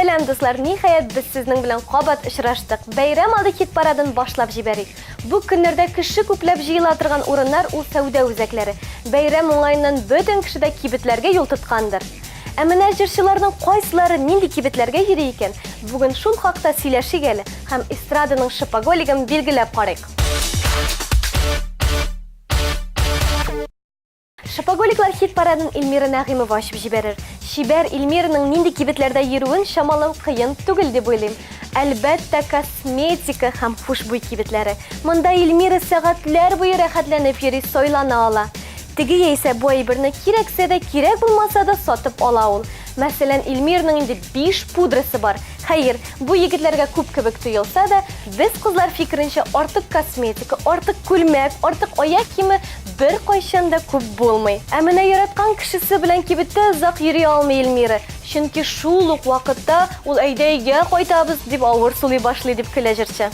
Сәлам дуслар, ниһаят без сезнең белән кабат очраштык. Бәйрәм алды хит парадын башлап җибәрик. Бу көннәрдә кеше күпләп җыела торган урыннар ул сәүдә үзәкләре. Бәйрәм уңаеннан бөтен кеше дә кибетләргә юл тоткандыр. Ә менә җырчыларның кайсылары нинди кибетләргә йөри икән? Бүген шул хакта сөйләшик әле һәм эстраданың шопоголигын билгеләп карыйк. Шопоголиклар хит парадын Илмира Нәгыймова ачып җибәрер. Шибәр Илмираның нинди кибетләрдә йөрүен шамалау кыен түгел дип уйлыйм. Әлбәттә, косметика һәм хушбуй кибетләре. Монда Илмира сәгатьләр буе рәхәтләнеп йөри, сойлана ала. Теге яисә бу әйберне кирәксә дә, кирәк булмаса да сатып ала ул. Мәсәлән, Илмираның инде 5 пудрасы бар. Хәер, бу егетләргә күп кебек тоелса да, без кызлар фикеренчә артык косметика, артык күлмәк, артык аяк киеме бер кайчан да күп булмый. Ә менә яраткан кешесе белән кибеттә озак йөри алмый Илмира. Чөнки шул ук вакытта ул әйдә өйгә кайтабыз дип авыр сулый башлый дип көлә җырчы.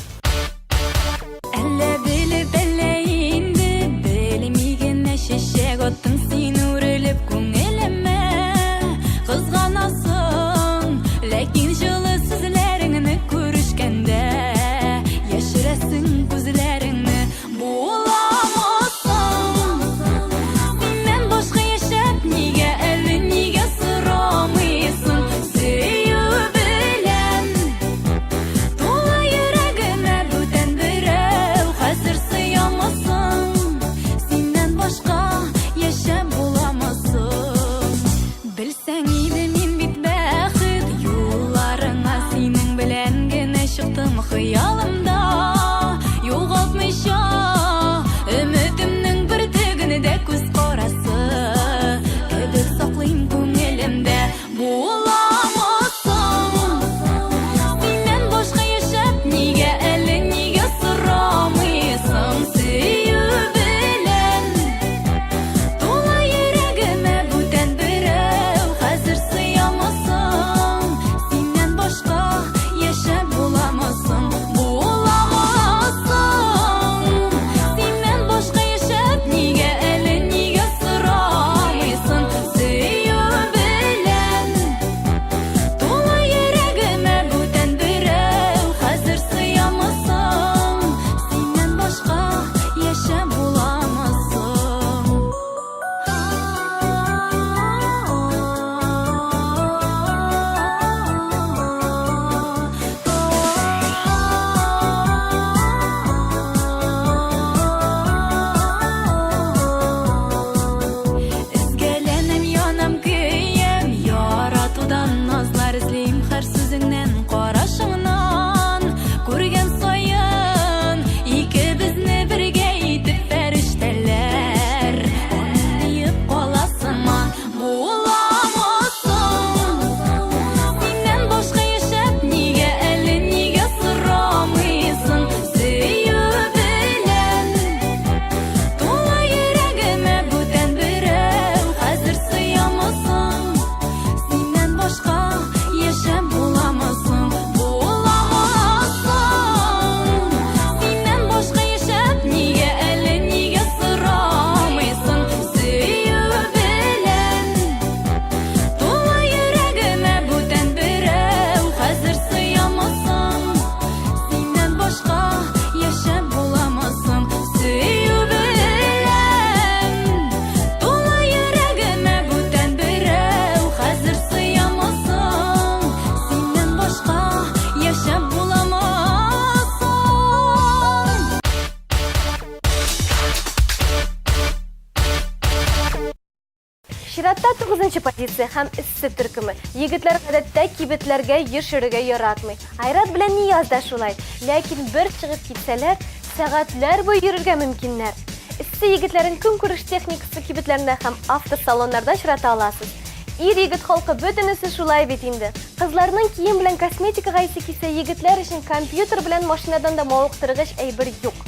Чиратта 9-нчы позиция һәм эссе төркеме. Егетләр гадәттә кибетләргә йөршерергә яратмый. Айрат белән Нияз да шулай. Ләкин бер чыгып китсәләр, сәгатьләр буе йөрергә мөмкиннәр. Эссе егетләрен көнкүреш техникасы кибетләрендә һәм автосалоннарда очрата аласыз. Ир-егет халкы бөтенесе шулай бит инде. Кызларның кием белән косметика гайсы кисә, егетләр өчен компьютер белән машинадан да мавыктыргыч әйбер юк.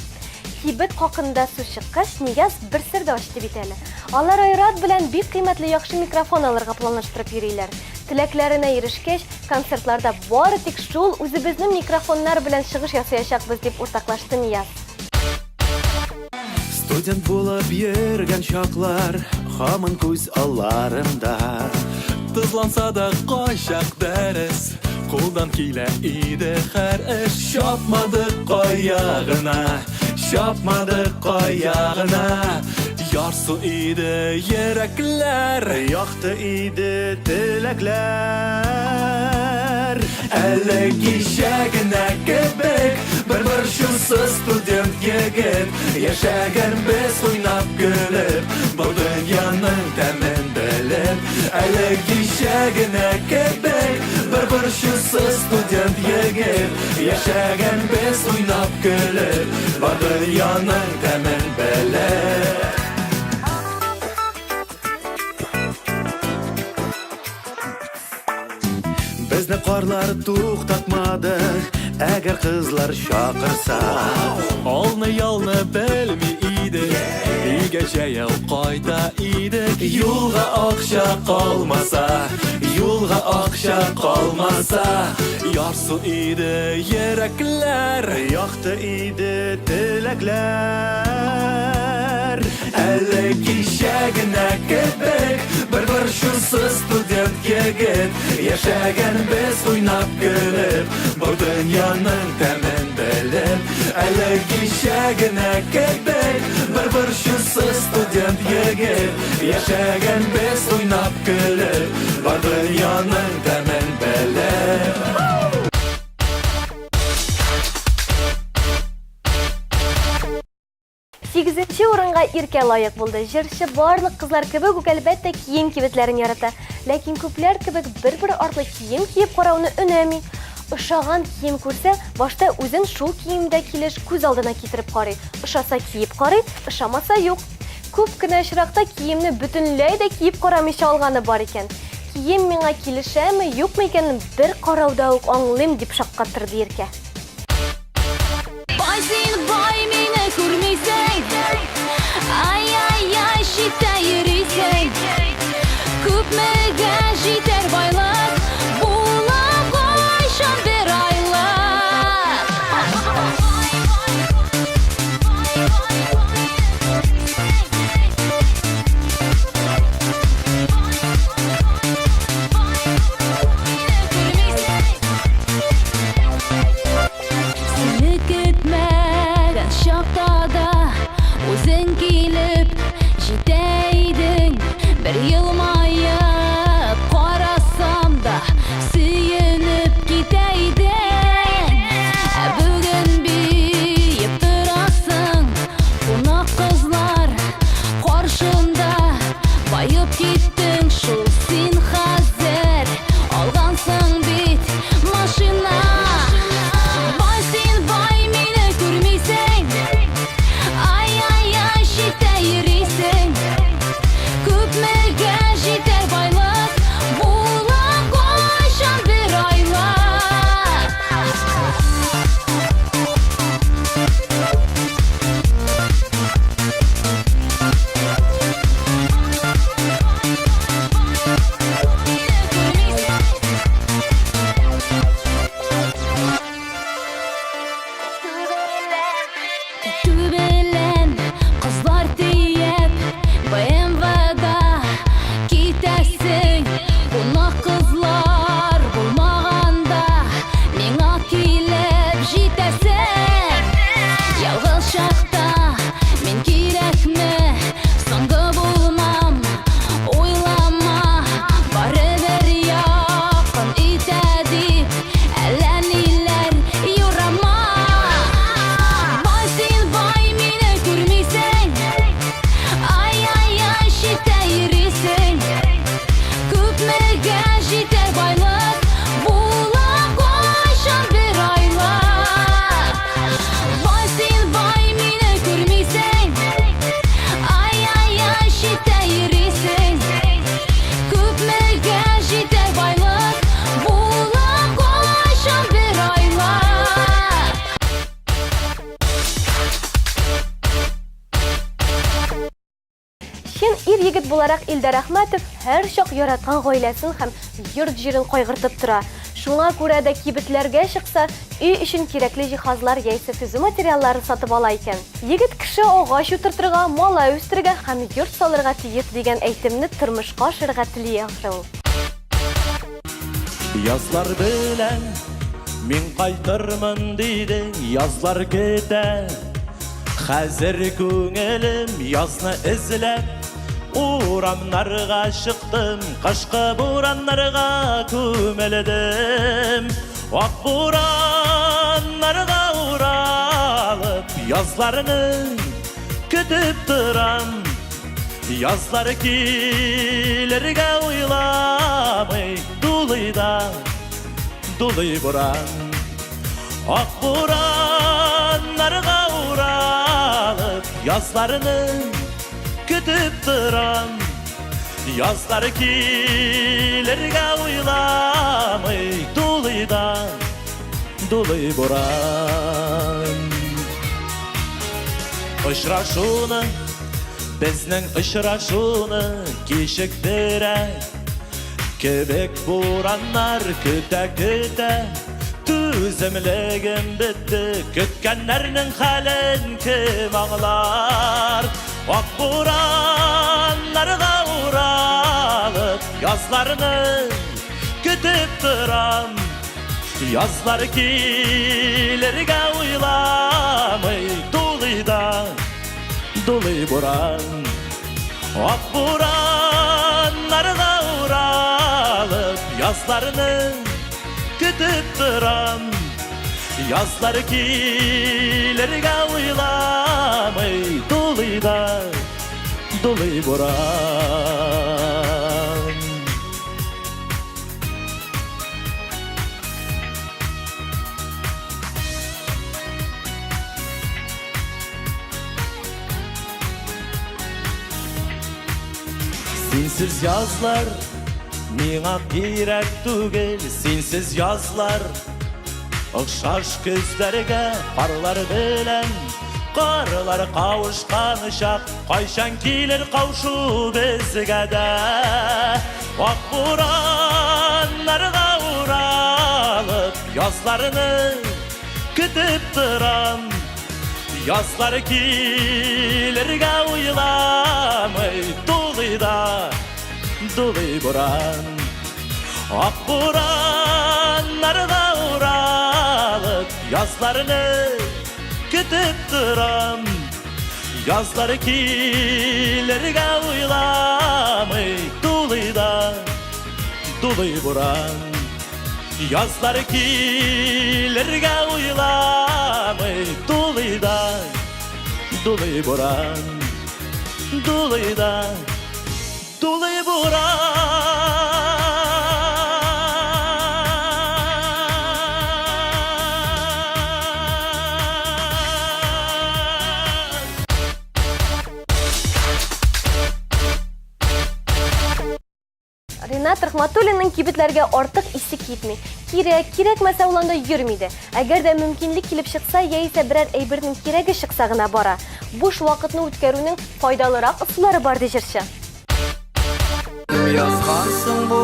Кибет хакында сүз чыккач, Нияз бер сер дә ачты бит әле. Алар Айрат белән бик кыйммәтле яхшы микрофон алырга планлаштырып йөриләр. Теләкләренә ирешкәч, концертларда бары тик шул үзебезнең микрофоннар белән чыгыш ясаячакбыз дип уртаклашты Нияз. Студент булып йөргән чаклар, һаман күз алларымда. Тызланса да кайчак дәрес, Қолдан келе иде һәр эш. Шапмадык каягына, шапмадык каягына. Ярсу иде йөрәкләр, якты иде теләкләр. Әле кичәгенә кебек бер шусыз студент егет. Яшәгән без уйнап гөлеп, бу дөньяның тәмен белеп. Әле кичәгенә кебек бер шусыз студент егет. Яшәгән без уйнап гөлеп, бу дөньяның тәмен белеп. Безне карлар туктатмады, әгәр кызлар чакырса. Алны-ялны белми иде, өйгә җәяү кайта иде. Юлга акча калмаса, юлга акча калмаса. Ярсу иде йөрәкләр, якты иде теләкләр. Әле кичәгенә кебек бер шусыз студент егет. Яшәгән без уйнап гөлеп, бу дөньяның тәмен белеп. Әле кичәгенә кебек бер шусыз студент егет. Яшәгән без уйнап гөлеп, бу дөньяның тәмен белеп. 8-нче урынга Иркә лайык булды. Җырчы барлык кызлар кебек үк әлбәттә кием кибетләрен ярата. Ләкин күпләр кебек бер артлы кием киеп карауны өнәми. Ошаган кием күрсә, башта үзен шул киемдә килеш күз алдына китереп карый. Ошаса киеп карый, ошамаса юк. Күп кенә очракта киемне бөтенләй дә киеп карамыйча алганы бар икән. Кием миңа килешәме, юкмы икәнен бер карауда ук аңлыйм дип шаккаттырды Иркә. Ай-ай-ай, шитә йөрисең. Күпмегә җитәр байлык, була кайчан бер айлык. Сине көтмәгән чакта да үзең килеп җитә идең. Бер елмаеп карасам да сөенеп китә идең. Ә бүген биеп торасың, кунак кызлар каршында. Баеп киттең шул син хәзер, алгансың бит машина. Бай син бай, мине күрмисең. Ай-ай-ай, шитә йөрисең. Күпмегә җитәр байлык, була кайчан бер айлык. Түбелән кызлар тиеп, БМВда китәсең. Кунак кызлар булмаганда, миңа килеп җитәсең. Ялгыз чакта мин кирәкме, соңгы булмам, уйлама. Барыбер якын итә дип, әллә ниләр юрама. Бай син бай, мине күрмисең. Ай-ай-ай, шитә йөрисең. Күпмегә җитәр байлык, була кайчан бер айлык. Бай син бай, мине күрмисең. Ай-ай-ай, шитә йөрисең. Күпмегә җитәр байлык, була кайчан бер айлык. Чын ир-егет буларак Илдар Әхмәтов һәр чак яраткан гаиләсен һәм йорт-җирен кайгыртып тора. Шуңа күрә дә кибетләргә чыкса, өй өчен кирәкле җиһазлар яисә төзү материалларын сатып ала икән. Егет кеше агач утыртырга, малай үстерергә һәм йорт салырга тиеш дигән әйтемне тормышка ашырга тели яхшы ул. Yazlar bilen min qaytırmın deydi, yazlar gider. Hazır көңелім yazны izlep, uğramlarga çıktım, kışkı buranlarga kömeledim. Ak buranlarga uğralıp, yazlarını kütüp duram. Yazlar kilerge uylamay, duluy buran. Ak buranlarga uğralıp, yazlarını kütüp duram. Yazlar kilerge uylamay, duluy buran. Işraşunu, bizning ışraşunu kechiktirek. Kebek buranlar küte tüzümlegim bitti. Kütkenlerinin halin kim ağlar? Ak buranlarga uğralıp, yazlarını kütüp duram. Yazlar kilerge uylamay, duluy buran. Ak buranlarga uğralıp, yazlarını kütüp duram. Yazlar kilerge uylamay, duluy buran. Sensiz yazlar miңа керек түгел, sensiz yazlar. Ықшаш көздерге қарлар белен, қарлар қауышқан шақ, қайшан келер қаушу бізге де. Ақ буранларға уралып, yazlarını күтіп тұрам. Yazlar келерге ойламай, duluy buran. Ak buranlarga uğralıp, yazlarını kütüp duram. Yazlar kilerge uylamay, duluy buran. Yazlar kilerge uylamay, duluy buran. Duluy buran. Ринат Рахматуллинның кибетләргә артык исе китми. Кирәкмәсә ул анда йөрмиде. Әгәр дә мөмкинлек килеп чыкса, яисә берәр әйбернең кирәге чыкса гына бара. Буш вакытны үткәрүнең файдалырак ысуллары бар ди җырчы. Yazgansың бу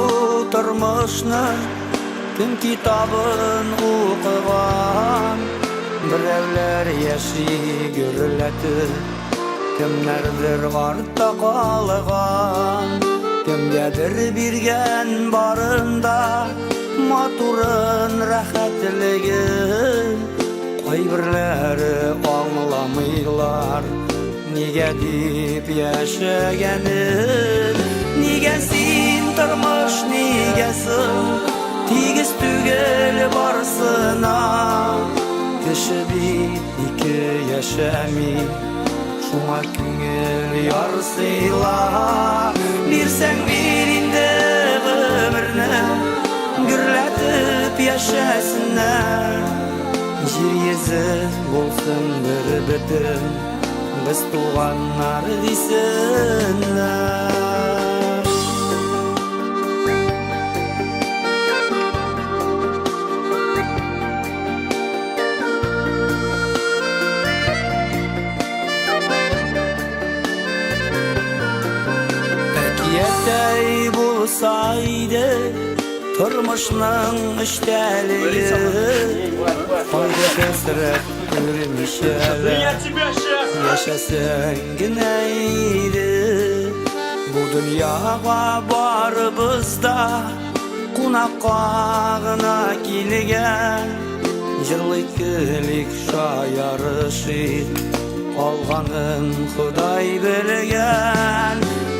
тормышны, кем китабын укыган. Берәүләр яши гөрләтеп, кемнәрдер артта калган. Кемгәдер биргән барында матурын, рәхәтлеген. Кайберләре аңламыйлар, нигә дип яшәгәнен. Нигә син тормыш, нигә соң тигез түгел барсына. Кеше бит ике яшәми, шуңа күңел ярсыйла. Бирсәң бир инде гомерне, гөрләтеп яшәсеннәр. Җир йөзе булсын бер бөтен, без туганнар дисеннәр. Әкиятәй булсайды тормышның эчтәлеге, кайда хәсрәт күрмичә яшәсәң генә иде. Бу дөньяга барыбыз да кунак qağına kilgen Jırlık kilik şayarışı Olganın Xuday bilgen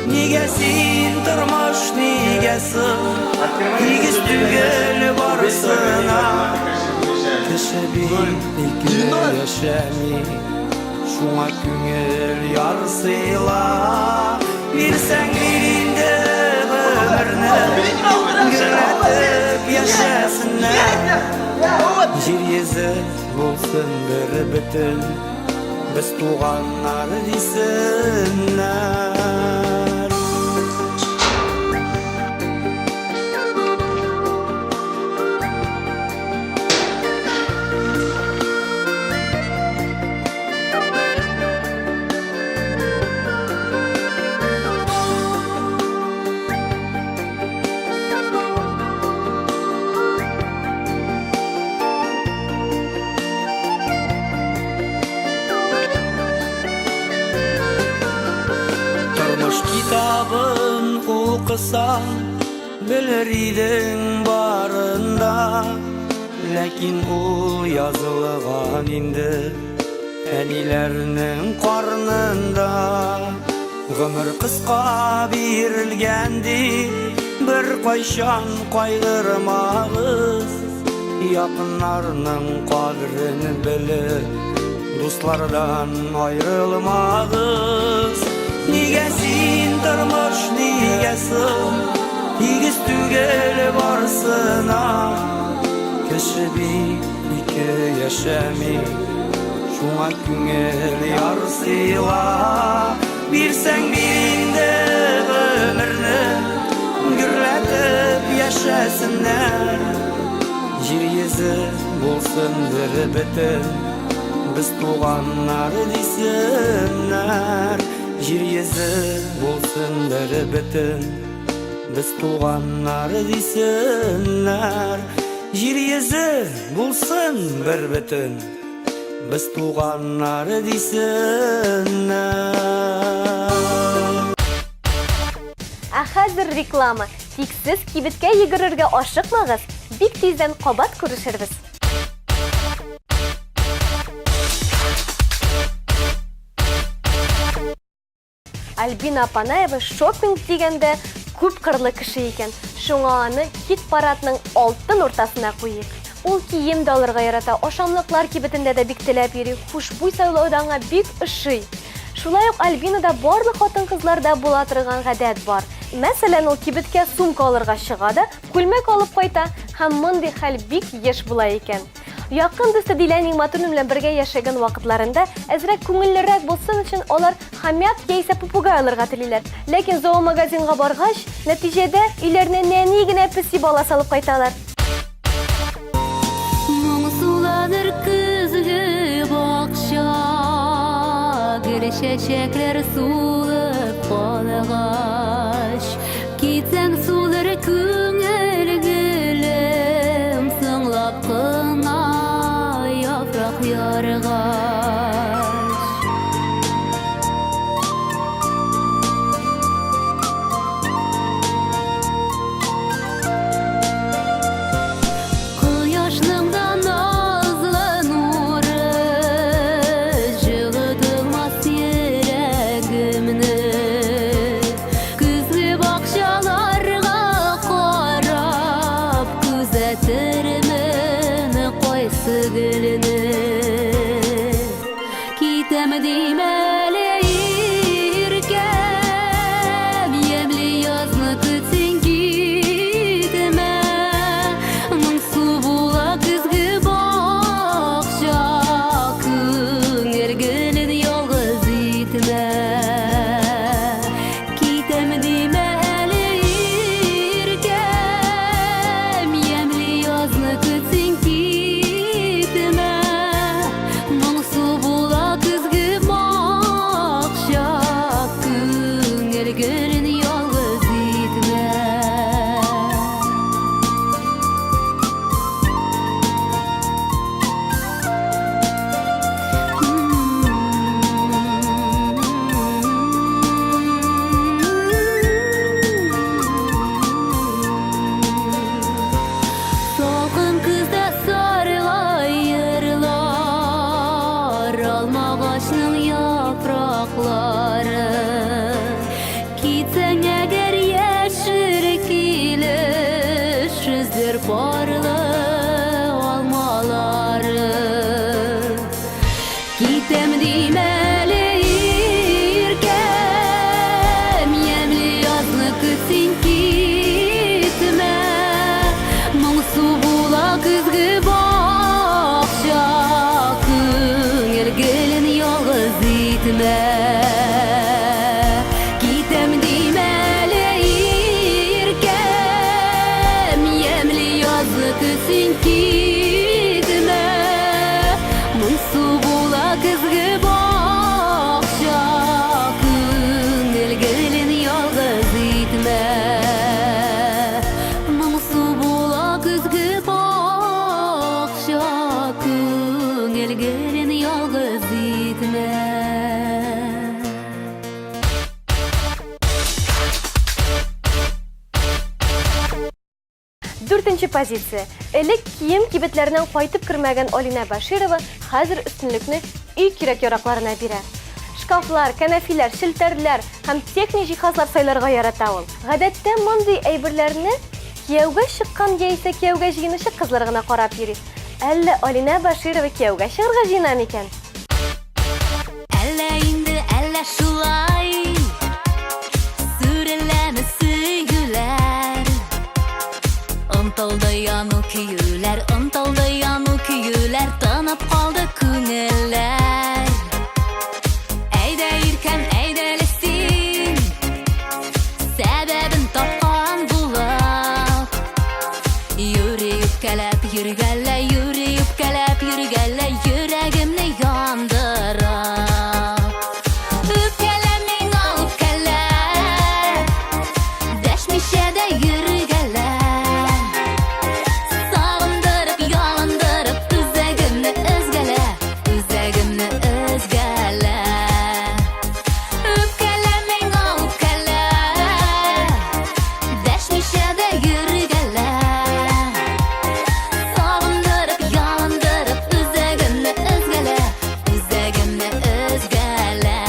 Nigesin turmuş nigesin Tigiz tügel barısına Kişi bir yaşami Şuna küngül yarsıyla Bilsen birinde ömürünü Gürletip yaşasınlar Jir yüzü bulsun bir bütün Biz tuğanlar desinler Kitabın okusan bilir idin barında Lakin ul yazılgan indi Enilerinin karnında Ömür kıska birilgendi Bir kayşan kaygırmağız Yakınlarının kadrini bilip Dostlardan ayrılmağız Nigesin turmuş nigesin Tigiz tügel barsına Kişi iki yaşami Şuna küngel yarsıyla Bilsen birinde ömürünü Gürletip yaşasınlar Jir yüzü bulsun bir bütün Biz tuğanlar desinler Jir yüzü bulsun bir bütün Biz tuğanlar desinler Jir yüzü bulsun bir bütün Biz tuğanlar desinler Hozir reklama. Тик siz kibitga yugururga oshiqmag'iz. Bik tezdan qobat ko'rishirmiz. Альбина Панаева шопинг дегенде көп қырлы кіші екен. Шуңа аны хит парадның алтын ортасына қойып. Ул кием де алырга ярата, ашамлыклар кибетендә дә бик теләп йөри, хушбуй сайлаудан бик ышый. Шулай ук Альбинада барлык хатын-кызларда була торган гадәт бар. Мәсәлән, ул кибеткә сумка алырга чыга да, күлмәк алып кайта, һәм мондый хәл бик еш була икән. Якын дусты Дилә Нигъмәтуллина белән бергә яшәгән вакытларында әзрәк күңеллерәк булсын өчен алар хамят яисә попугай алырга телиләр. Ләкин зоомагазинга баргач, нәтиҗәдә өйләренә нәни генә песи бала салып кайталар. Моңсуланыр күзге бакча, гүл чәчәкләр сулып калгач, китсәң сулыр күңел гөлем, сыңлап кына яфрак яргач. Кояшның да назлы нуры җылытмас йөрәгемне, sен кетме Моңсу була күзгі бақша Күңел гелін ялғыз етме Кетем деймәлі еркем Емлі язы күсін кетме Моңсу була күзгі бақша Күңел гелін ялғыз етме Моңсу була күзгі бақша Күңел гелін ялғыз етме 4-нче позиция. Элек кием кибетләреннән кайтып кермәгән Алина Баширова хәзер өстенлекне үй кирәк-яракларына бирә. Шкафлар, кәнәфиләр, шелтәрләр һәм техник җиһазлар сайларга ярата ул. Гадәттә мондый әйберләрне кияүгә чыккан яисә кияүгә җыенучы кызлар гына карап йөри. Әллә Алина Баширова кияүгә чыгарга җыена микән? Әллә инде, әллә шулай Сүреләме сөйгүләр Ынтылды яну көйүләр Ынтылды яну көйүләр Тынып калды күңелләр Әйдә иркәм, әйдәле син Сәбәбен тапкан булып Йөри үпкәләп йөргәлә Йөри үпкәләп йөргәлә Йөрәгемне яндырып Үпкәлә миңа үпкәлә Дәшмичә дә йөргәлә Сагындырып, ялындырып Үзәгемне өзгәлә Үзәгемне өзгәлә Үпкәлә миңа үпкәлә Дәшмичә дә йөргәлә Сагындырып, ялындырып Үзәгемне өзгәлә Үзәгемне өзгәлә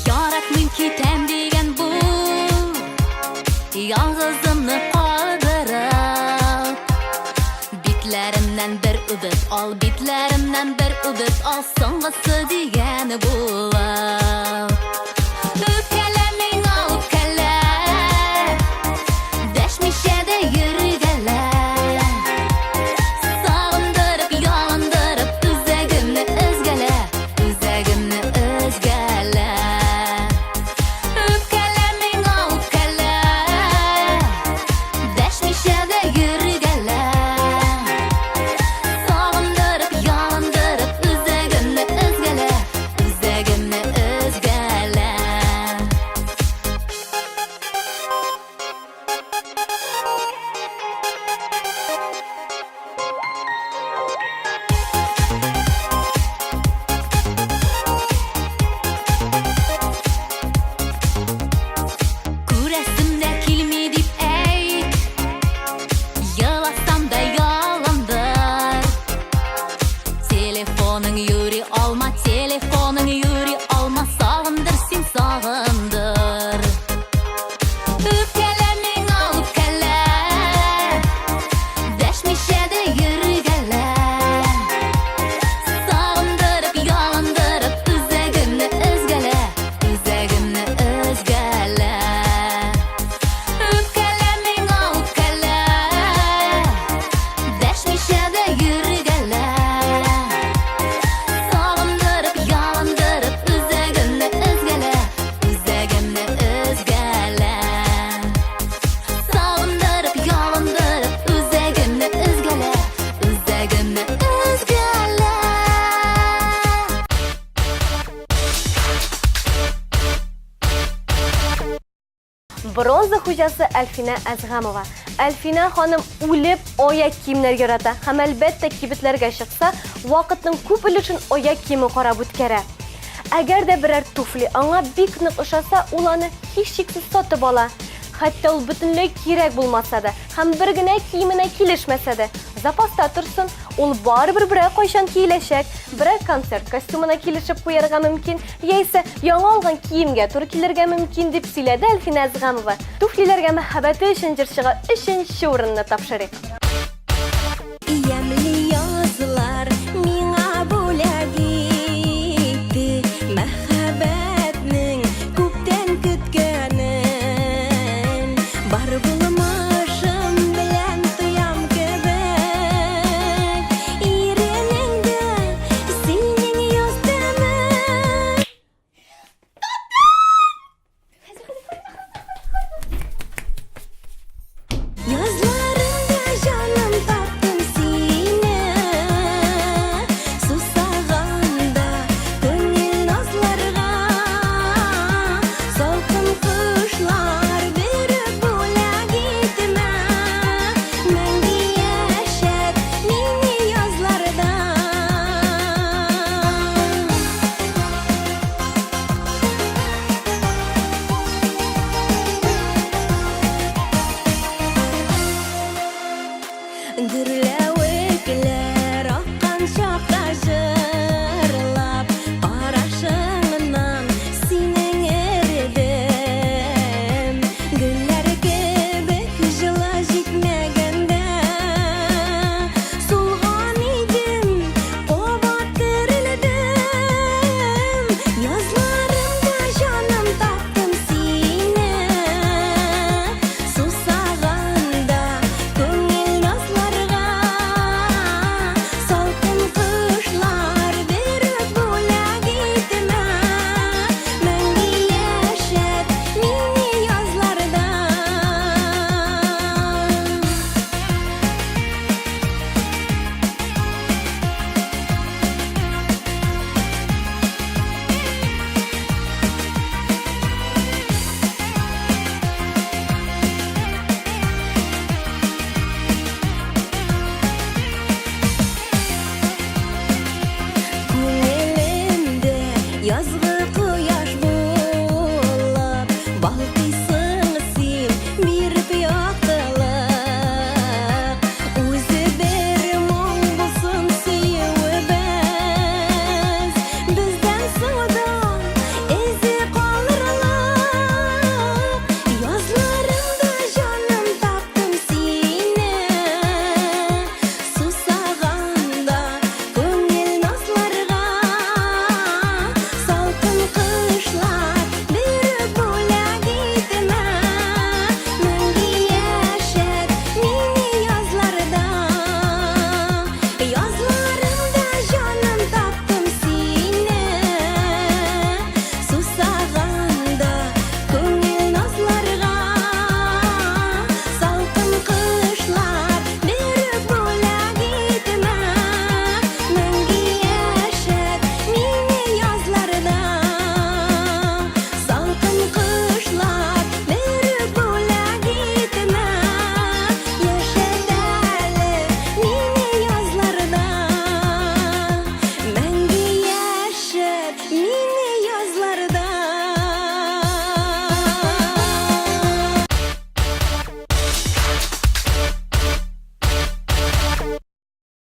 Яратмыйм китәм дигән бу Ялгызымны калдырып Битләремнән бер үбеп ал Битләремнән бер үбеп ал Соңгысы дигән булып Үпкәлә миңа үпкәлә Дәшмичә дә йөргәлә Сагындырып, ялындырып Үзәгемне өзгәлә Үзәгемне өзгәлә Үпкәлә миңа үпкәлә Дәшмичә дә йөргәлә Сагындырып, ялындырып Үзәгемне өзгәлә Үзәгемне өзгәлә Күрәсем дә килми дип әйт Еласам да ялындыр Телефоның юри алма Телефоның юри алма Сагындыр син сагындыр Үпкәлә миңа үпкәлә Дәшмичә дә йөргәлә Сагындырып, ялындырып Үзәгемне өзгәлә Үзәгемне өзгәлә Үпкәлә миңа үпкәлә Дәшмичә дә йөргәлә Сагындырып, ялындырып Үзәгемне өзгәлә Үзәгемне өзгәлә Сагындырып, ялындырып Үзәгемне өзгәлә Үзәгемне өзгәлә Бронза хуҗасы Әлфинә Әзгамова. Әлфинә ханым үлеп аяк киемнәр ярата һәм әлбәттә кибетләргә чыкса, вакытның күп өлешен аяк киеме карап үткәрә. Әгәр дә берәр туфли аңа бик нык ошаса, ул аны һичшиксез сатып ала. Хәтта ул бөтенләй кирәк булмаса да һәм бер генә киеменә килешмәсә дә, запаста торсын, ул барыбер берәр кайчан киеләчәк, берәр концерт костюмына килешеп куярга мөмкин, яисә яңа алган киемгә туры килергә мөмкин дип сөйләде Әлфинә Әзгамова. Туфлиләргә мәхәббәте өчен җырчыга 3нче урынны тапшырыйк. Ямли язлар миңа бүләк итте, мәхәббәтнең күптән көткәнен, бар булмашым белән тоям кебек, иренеңдә синең яздымын. Язларымда җаным таптым сине, сусаганда күңел назларга, салкын кышлар биреп бүләк итмә, мәңге яшәт мине язларда. Гөрләвекләр аккан чакта җырлап, карашыңнан синең эредем. Гөлләр кебек җылы җитмәгәндә, сулган идем, кабат терелдем. Язларымда җаным таптым сине, сусаганда күңел назларга, салкын кышлар биреп бүләк итмә, мәңге яшәт мине язларда. Күңелемдә язгы кояш булып, балкыйсың син биреп яктылык. Үзе бер моң булсын сөюебез, бездән соңда эзе калырлык. Язларымда җаным таптым сине, сусаганда күңел назларга, салкын кышлар биреп бүләк итмә, мәңге яшәт мине язларда. Язларымда җаным таптым сине, сусаганда күңел назларга, салкын кышлар биреп бүләк итмә, мәңге яшәт мине язларда. Салкын кышлар биреп бүләк итмә, яшәт әле мине язларда, мәңге яшәт мине язларда.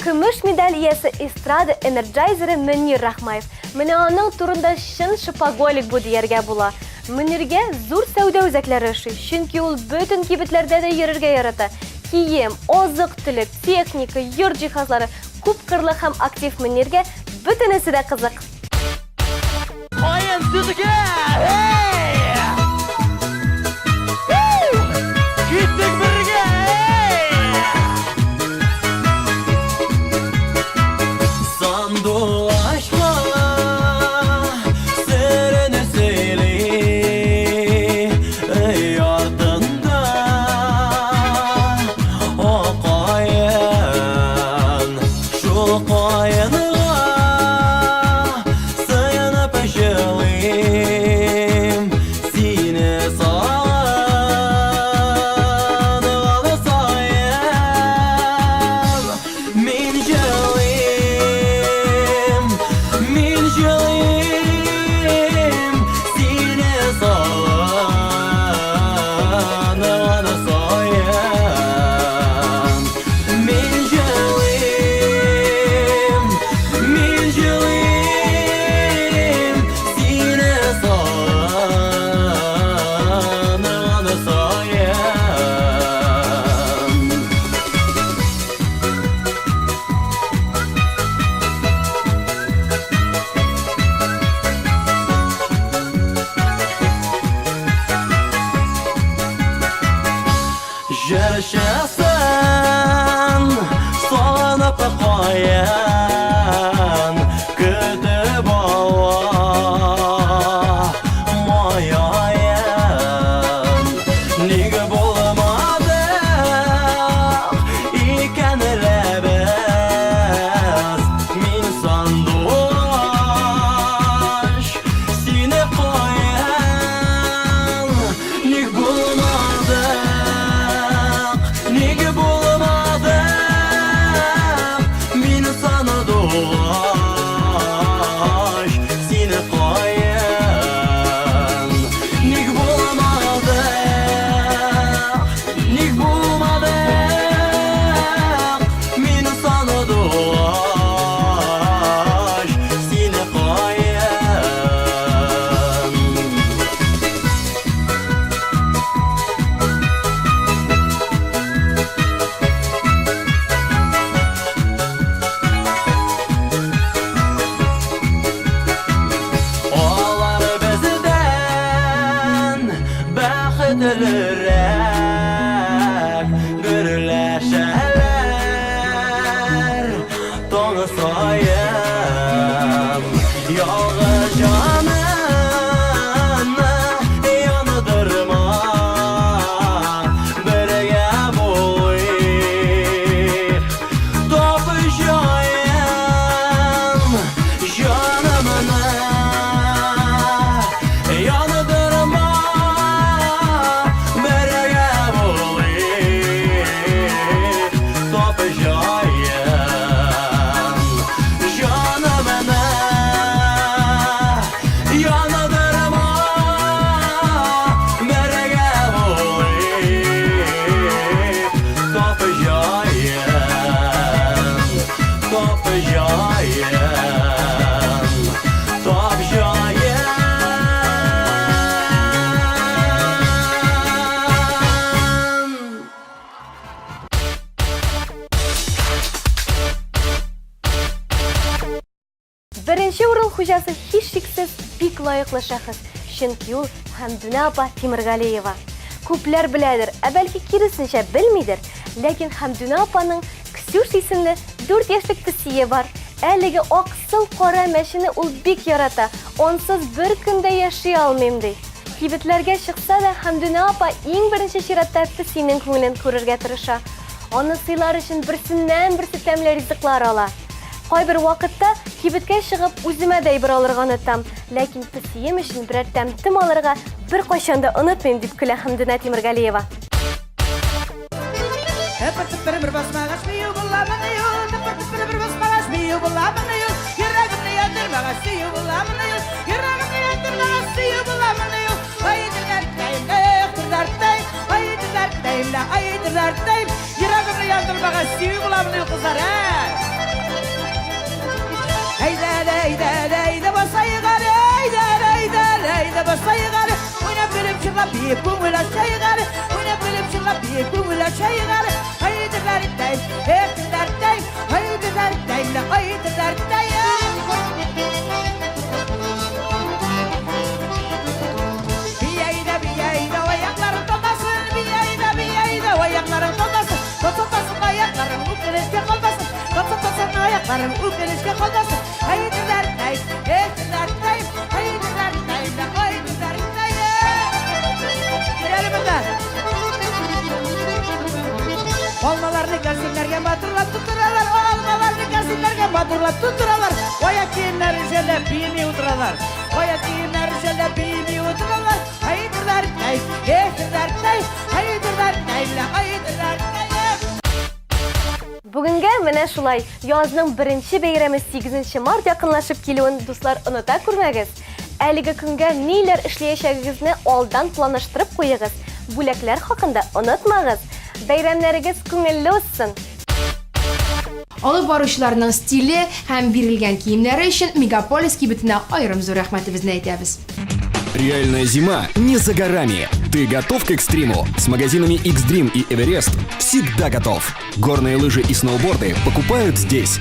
Көмеш медаль иясе эстрада энерджайзеры Мөнир Рахмаев. Менә аның турында чын шопоголик бу дияргә була. Мөниргә зур сәүдә үзәкләре ошый, чөнки ул бөтен кибетләрдә дә йөрергә ярата. Кием, азык-төлек, техника, йорт җиһазлары күп кырлы һәм актив Мөниргә бөтенесе дә кызык. Кайын сүзгә! Киттек бергә! Сандуғашма, серене сөйле, ей артында, о қайын, шул қайынға Yağışasın Soğanıp koyan Kütüp ova Moyayan Nige bulamadı İken lebez Min sanduş Sine koyan Nige bulamadı Nige bulamadı Min sanduş Sine koyan Nige bulamadı Nige bulamadı Min sanduş Sine koyan Olar bizden bäxetlirek gürleşeler Toğsayım yağış canını yandırma Birge boyup topuşayım Canımını yandırma Birge boyup topuşayım Canımını yandırma Birge boyup topuşayım Birinchi o'rin xo'jasi hech shaksiz bek loyiqli shaxs, chunki u Hamduna opa Temirgaliyeva. Ko'plar biladir, balki kirisincha bilmaydir, lekin Hamduna opaning Ksyush ismli 4 yoshlik qizchasi bor. Haligi oqsil qora mashina u bek yarata, onsiz bir kunda yashay olmayman deydi. Kibitlarga chiqsa-da Hamduna opa eng birinchi shiratda qizchasining ko'nglini ko'rishga tirisha. Onasilar uchun birsidan birsi tamli rizqlar olar. Qoy bir vaqtda kibitga chiqib o'zimaday bir olirgan etam, lekin qizchim uchun biror tamtim olirga bir qachonda unutmayman deb kula Hamduna Temirgaliyeva. Bir basmağaç mıyım bulamını yol bir basmağaç mıyım bulamını yol Yüreğimde yandırmağa suyu bulamını yol Yüreğimde yandırmağa suyu bulamını yol Haydi dertteyim, dertteyim Haydi dertteyim, dertteyim Yüreğimde yandırmağa suyu bulamını yol kızlar Haydi basayı gari Haydi basayı gari Oynap gülüp çıkıp bir kumul aşağıya gari Oynap gülüp çıkıp bir kumul aşağıya gari Haydi dertteyim, dertteyim Haydi dertteyim, dertteyim Bir yayda ayaklarım toplasın Bir yayda ayaklarım toplasın Toplasın ayaklarım bu keleşke kalmasın Toplasın ayaklarım bu keleşke kalmasın Haydi dertteyim, dertteyim Haydi dertteyim, dertteyim Girelim bunlar Olmalarını gazetelerge batırlap tuturalar Olmalarını gazetelerge batırlap tuturalar Oya kiyimler üzerinde bini uduralar Oya kiyimler üzerinde bini uduralar Haydi dertteyim, dertteyim Haydi dertteyim, dertteyim Bugunga mana shulay yozning birinchi bayrami 8 mart yaqinlashib keluvini do'stlar unuta ko'rmagiz. Haligi kunga nelar ishlayashingizni oldin planlashtirib qo'yingiz. Bo'laklar haqida unutmagiz. Bayramlaringiz ko'ngilli o'tsin. Olib boruvchilarning stili ham berilgan kiyimlari uchun Megapolis kibitiga ayrim zo'r rahmatimizni aytamiz. Реальная зима не за горами. Ты готов к экстриму? С магазинами X-Dream и Everest всегда готов. Горные лыжи и сноуборды покупают здесь.